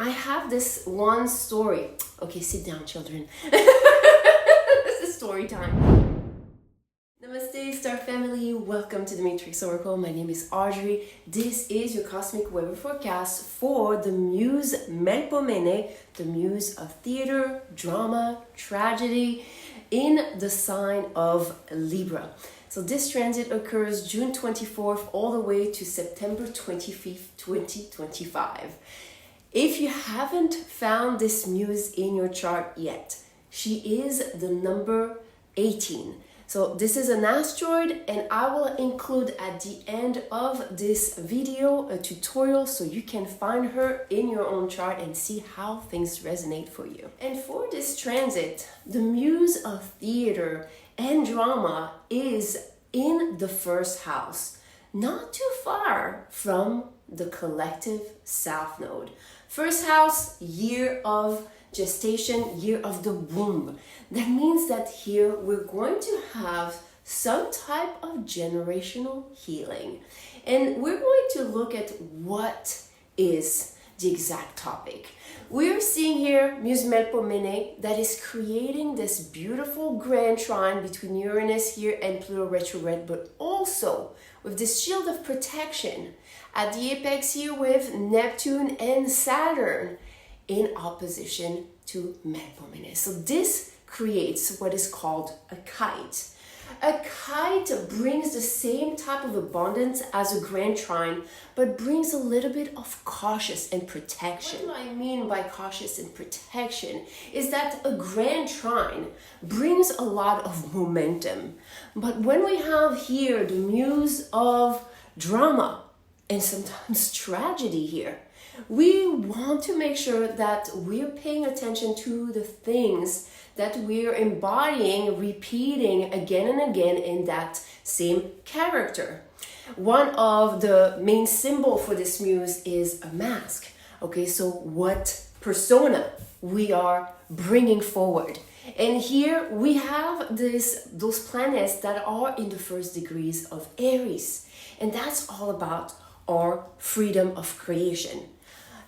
I have this one story. Okay, sit down, children. This is story time. Namaste, Star Family. Welcome to the Matrix Oracle. My name is Audrey. This is your cosmic weather forecast for the Muse Melpomene, the Muse of theater, drama, tragedy, in the sign of Libra. So this transit occurs June 24th all the way to September 25th, 2025. If you haven't found this Muse in your chart yet, she is the number 18. So this is an asteroid, and I will include at the end of this video a tutorial so you can find her in your own chart and see how things resonate for you. And for this transit, the Muse of theater and drama is in the first house, not too far from the collective South Node. First house, year of gestation, year of the womb. That means that here we're going to have some type of generational healing. And we're going to look at what is the exact topic. We're seeing here Muse Melpomene that is creating this beautiful grand trine between Uranus here and Pluto retrograde, but also with this shield of protection at the apex here with Neptune and Saturn in opposition to Melpomene. So this creates what is called a kite. A kite brings the same type of abundance as a grand trine, but brings a little bit of cautious and protection. What do I mean by cautious and protection? Is that a grand trine brings a lot of momentum. But when we have here the Muse of drama and sometimes tragedy here, we want to make sure that we're paying attention to the things that we're embodying, repeating again and again in that same character. One of the main symbols for this muse is a mask. Okay, so what persona we are bringing forward. And here we have those planets that are in the first degrees of Aries. And that's all about our freedom of creation.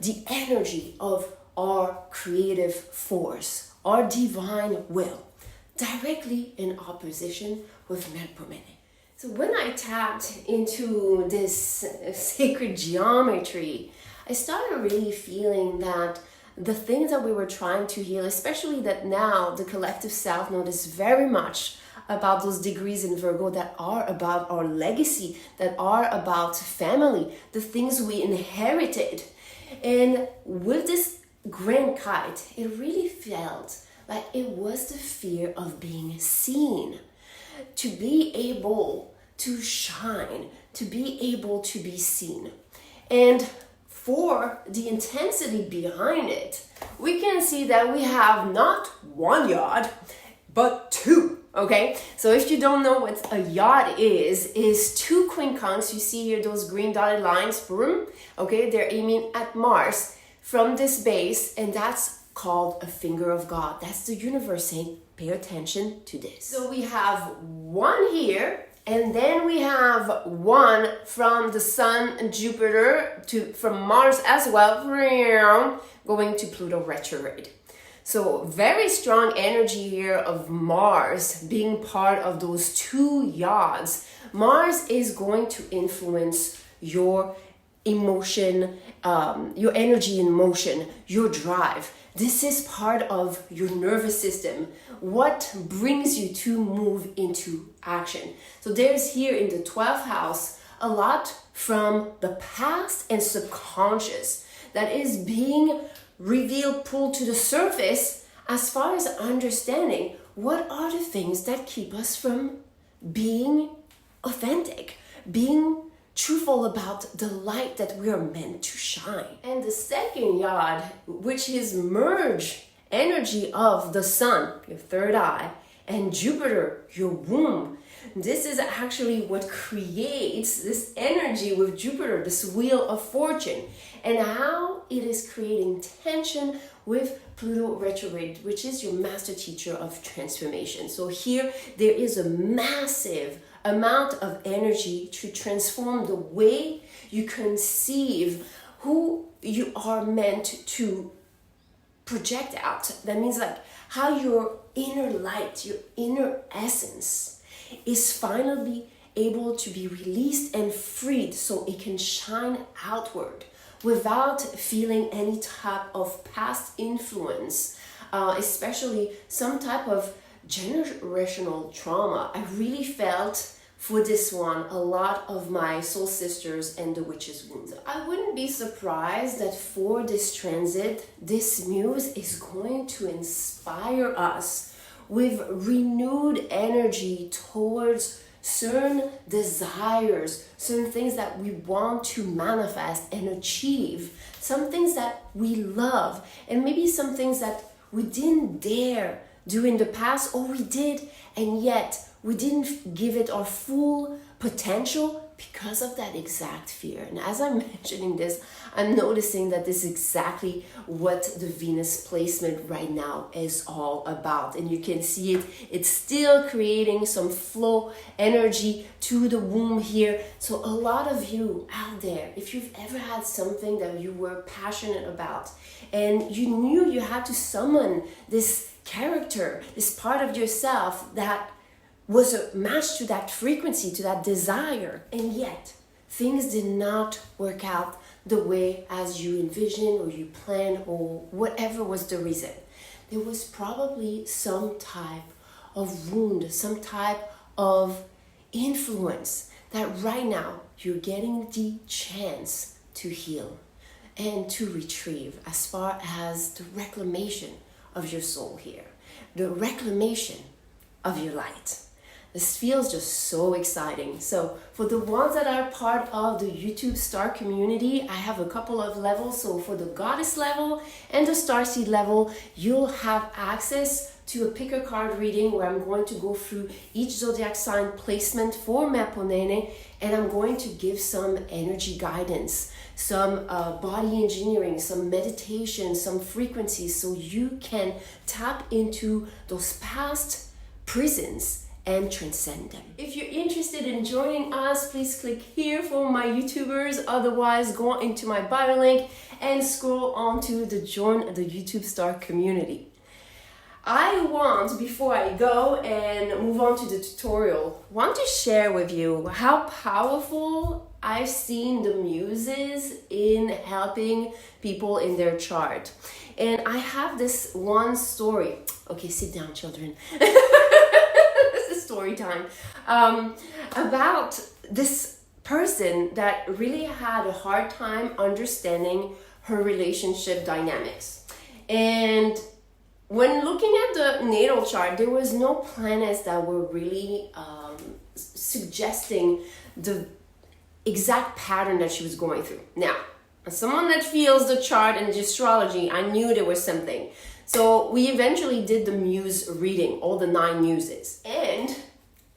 The energy of our creative force, our divine will, directly in opposition with Melpomene. So when I tapped into this sacred geometry, I started really feeling that the things that we were trying to heal, especially that now the collective South Node is very much about those degrees in Virgo that are about our legacy, that are about family, the things we inherited. And with this grand kite, it really felt like it was the fear of being seen, to be able to shine, to be able to be seen. And for the intensity behind it, we can see that we have not one yod, but two. Okay, so if you don't know what a yod is two quincunx. You see here those green dotted lines, boom. Okay, they're aiming at Mars from this base, and that's called a finger of God. That's the universe saying, pay attention to this. So we have one here, and then we have one from the Sun and Jupiter from Mars as well, going to Pluto retrograde. So very strong energy here of Mars being part of those two yods. Mars is going to influence your emotion, your energy in motion, your drive. This is part of your nervous system. What brings you to move into action? So there's here in the 12th house a lot from the past and subconscious that is being revealed, pulled to the surface as far as understanding what are the things that keep us from being authentic, being truthful about the light that we are meant to shine. And the second yod, which is merge energy of the sun, your third eye, and Jupiter, your womb. This is actually what creates this energy with Jupiter, this wheel of fortune, and how it is creating tension with Pluto retrograde, which is your master teacher of transformation. So here there is a massive amount of energy to transform the way you conceive who you are meant to project out. That means like how your inner light, your inner essence is finally able to be released and freed so it can shine outward without feeling any type of past influence, especially some type of generational trauma. I really felt for this one a lot of my soul sisters and the witch's wounds. I wouldn't be surprised that for this transit, this muse is going to inspire us with renewed energy towards certain desires, certain things that we want to manifest and achieve, some things that we love, and maybe some things that we didn't dare do in the past, or we did and yet we didn't give it our full potential because of that exact fear. And as I'm mentioning this, I'm noticing that this is exactly what the Venus placement right now is all about. And you can see it, it's still creating some flow energy to the womb here. So a lot of you out there, if you've ever had something that you were passionate about and you knew you had to summon this character, this part of yourself that was a match to that frequency, to that desire, and yet things did not work out the way as you envisioned or you planned or whatever was the reason. There was probably some type of wound, some type of influence that right now you're getting the chance to heal and to retrieve as far as the reclamation of your soul here, the reclamation of your light. This feels just so exciting. So for the ones that are part of the YouTube Star community, I have a couple of levels. So for the Goddess level and the Starseed level, you'll have access to a pick a card reading where I'm going to go through each zodiac sign placement for Melpomene, and I'm going to give some energy guidance, some body engineering, some meditation, some frequencies, so you can tap into those past prisons and transcend them. If you're interested in joining us, please click here for my YouTubers. Otherwise, go into my bio link and scroll on to the Join the YouTube Star community. I want, before I go and move on to the tutorial, want to share with you how powerful I've seen the Muses in helping people in their chart. And I have this one story. Okay, sit down, children. This is story time. About this person that really had a hard time understanding her relationship dynamics. And when looking at the natal chart, there was no planets that were really suggesting the exact pattern that she was going through. Now, as someone that feels the chart and the astrology, I knew there was something. So we eventually did the Muse reading, all the 9 Muses. And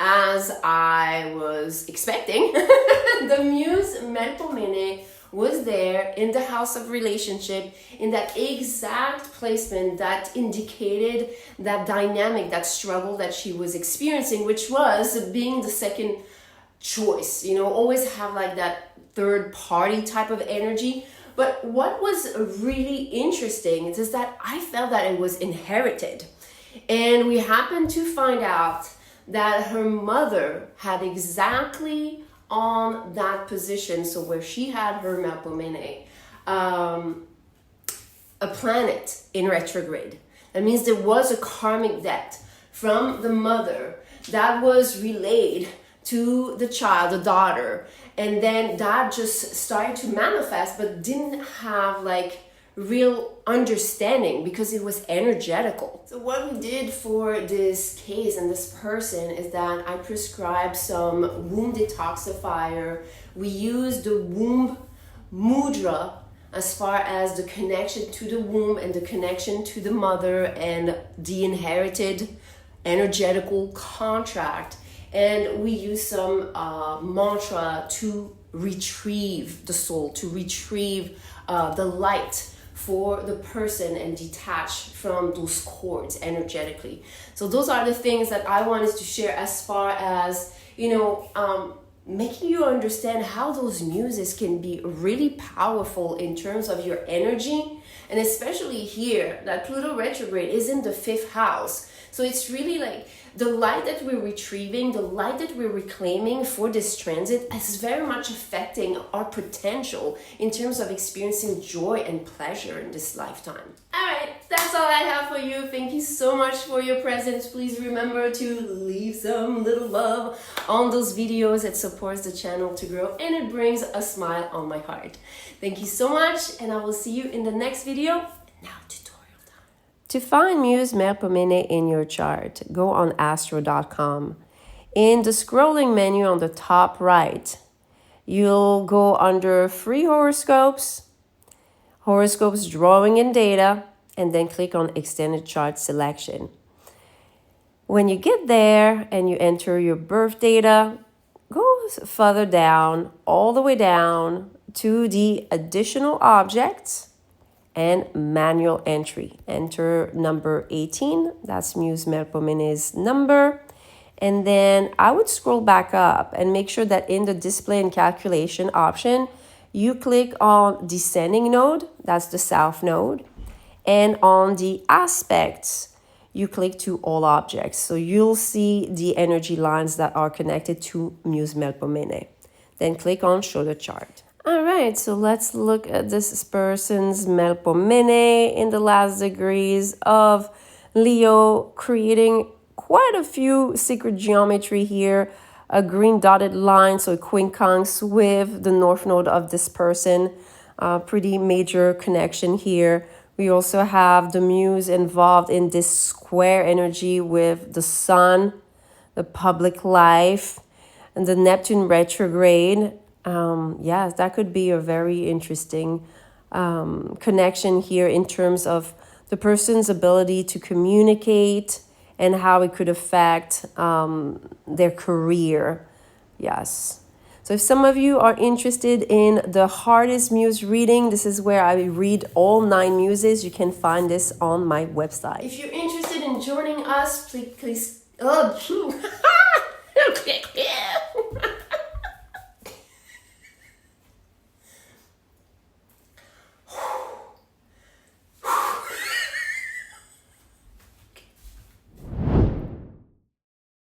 as I was expecting, the Muse Melpomene was there in the house of relationship in that exact placement that indicated that dynamic, that struggle that she was experiencing, which was being the second choice. You know, always have like that third party type of energy. But what was really interesting is that I felt that it was inherited. And we happened to find out that her mother had exactly on that position, so where she had her Melpomene, a planet in retrograde. That means there was a karmic debt from the mother that was relayed to the child, the daughter, and then that just started to manifest but didn't have like real understanding because it was energetical. So what we did for this case and this person is that I prescribed some womb detoxifier. We used the womb mudra as far as the connection to the womb and the connection to the mother and the inherited energetical contract. And we use some mantra to retrieve the soul, to retrieve the light for the person and detach from those cords energetically. So those are the things that I wanted to share as far as, you know, making you understand how those muses can be really powerful in terms of your energy. And especially here, that Pluto retrograde is in the 5th house. So it's really like the light that we're retrieving, the light that we're reclaiming for this transit is very much affecting our potential in terms of experiencing joy and pleasure in this lifetime. All right, that's all I have for you. Thank you so much for your presence. Please remember to leave some little love on those videos. It supports the channel to grow and it brings a smile on my heart. Thank you so much, and I will see you in the next video. Now, tutorial time. To find Muse Melpomene in your chart, go on astro.com. In the scrolling menu on the top right, you'll go under Free Horoscopes, Horoscopes Drawing and Data, and then click on Extended Chart Selection. When you get there and you enter your birth data, go further down, all the way down to the Additional Objects and Manual Entry. Enter number 18, that's Muse Melpomene's number. And then I would scroll back up and make sure that in the Display and Calculation option, you click on Descending Node, that's the South Node. And on the Aspects, you click to All Objects. So you'll see the energy lines that are connected to Muse Melpomene. Then click on Show the Chart. All right, so let's look at this person's Melpomene in the last degrees of Leo, creating quite a few secret geometry here. A green dotted line, so it quincunx with the North Node of this person. Pretty major connection here. We also have the Muse involved in this square energy with the Sun, the public life, and the Neptune retrograde. Yes, that could be a very interesting connection here in terms of the person's ability to communicate and how it could affect their career. Yes. So if some of you are interested in the hardest Muse reading, this is where I read all 9 Muses. You can find this on my website. If you're interested in joining us, please